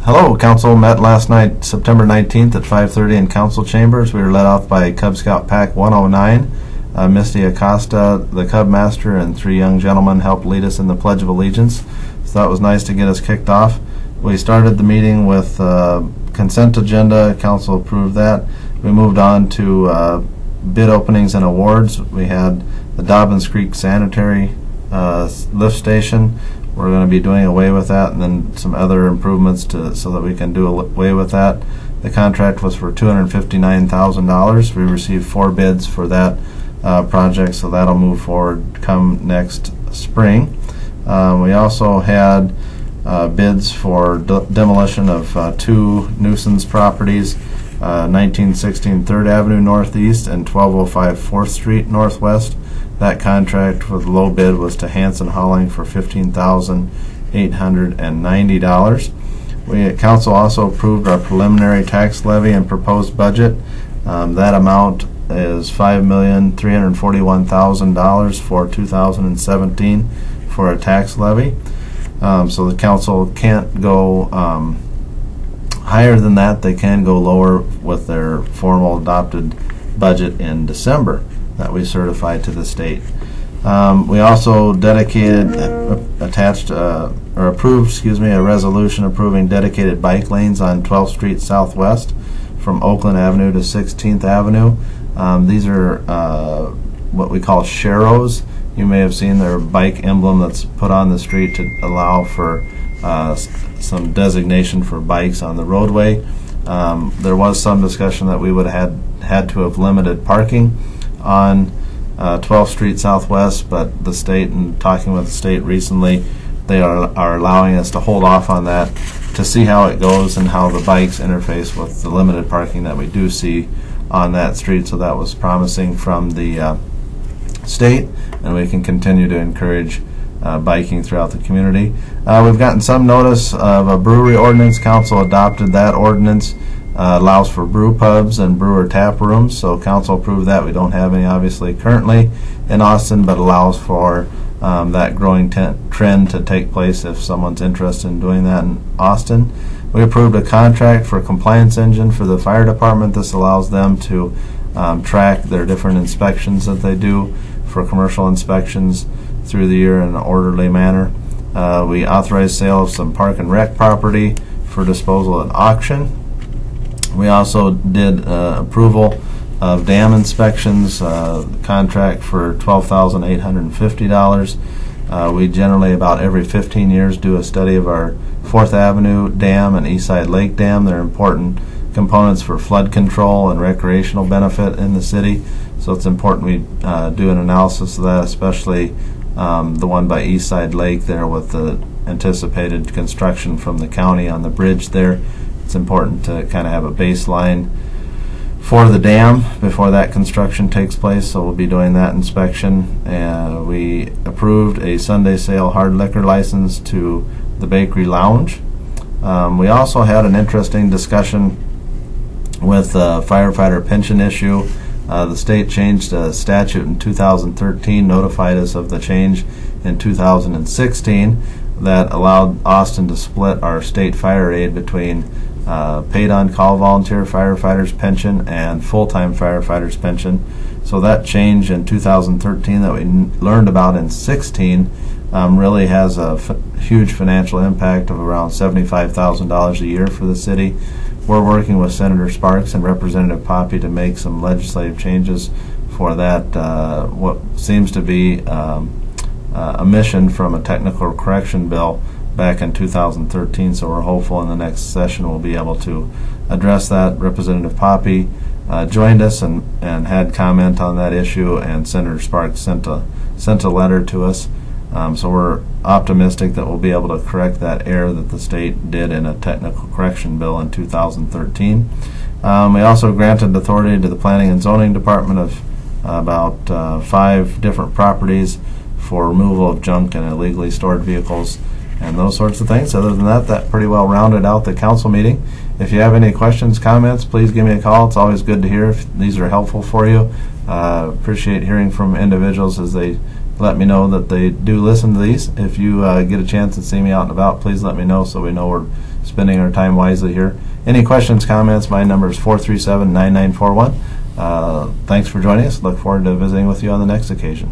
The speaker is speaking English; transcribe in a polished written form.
Hello, Council met last night, September 19th at 5:30 in Council Chambers. We were led off by Cub Scout Pack 109. Misty Acosta, the Cub Master, and three young gentlemen helped lead us in the Pledge of Allegiance. So that was nice to get us kicked off. We started the meeting with consent agenda. Council approved that. We moved on to bid openings and awards. We had the Dobbins Creek Sanitary lift station. We're going to be doing away with that, and then some other improvements so that we can do away with that. The contract was for $259,000. We received 4 bids for that project, so that'll move forward come next spring. We also had bids for demolition of 2 nuisance properties, 1916 3rd Avenue Northeast and 1205 4th Street Northwest. That contract with low bid was to Hanson Hauling for $15,890. Council also approved our preliminary tax levy and proposed budget. That amount is $5,341,000 for 2017 for a tax levy. So the council can't go higher than that. They can go lower with their formal adopted budget in December that we certified to the state. We also approved a resolution approving dedicated bike lanes on 12th Street Southwest from Oakland Avenue to 16th Avenue. These are what we call sharrows. You may have seen their bike emblem that's put on the street to allow for some designation for bikes on the roadway. There was some discussion that we would have had to have limited parking on 12th Street Southwest, but the state, and talking with the state recently, they are allowing us to hold off on that to see how it goes and how the bikes interface with the limited parking that we do see on that street. So that was promising from the state, and we can continue to encourage biking throughout the community. We've gotten some notice of a brewery ordinance. Council adopted that ordinance. Allows for brew pubs and brewer tap rooms, so council approved that. We don't have any obviously currently in Austin, but allows for that growing trend to take place if someone's interested in doing that in Austin. We approved a contract for a compliance engine for the fire department. This allows them to track their different inspections that they do for commercial inspections through the year in an orderly manner. We authorized sale of some park and rec property for disposal at auction. We also did approval of dam inspections, contract for $12,850. We generally, about every 15 years, do a study of our 4th Avenue Dam and Eastside Lake Dam. They're important components for flood control and recreational benefit in the city, so it's important we do an analysis of that, especially the one by Eastside Lake there with the anticipated construction from the county on the bridge there. It's important to kind of have a baseline for the dam before that construction takes place, so we'll be doing that inspection. We approved a Sunday sale hard liquor license to the Bakery Lounge. We also had an interesting discussion with the firefighter pension issue. The state changed a statute in 2013, notified us of the change in 2016 that allowed Austin to split our state fire aid between paid on-call volunteer firefighters pension and full-time firefighters pension. So that change in 2013 that we learned about in 16 really has a huge financial impact of around $75,000 a year for the city. We're working with Senator Sparks and Representative Poppy to make some legislative changes for that, what seems to be a mission from a technical correction bill back in 2013, so we're hopeful in the next session we'll be able to address that. Representative Poppy joined us and had comment on that issue, and Senator Sparks sent a letter to us. So we're optimistic that we'll be able to correct that error that the state did in a technical correction bill in 2013. We also granted authority to the Planning and Zoning Department of about 5 different properties for removal of junk and illegally stored vehicles and those sorts of things. Other than that, that pretty well rounded out the council meeting. If you have any questions, comments, please give me a call. It's always good to hear if these are helpful for you. Appreciate hearing from individuals as they let me know that they do listen to these. If you get a chance to see me out and about, please let me know so we know we're spending our time wisely here. Any questions, comments? My number is 437-9941. Thanks for joining us. Look forward to visiting with you on the next occasion.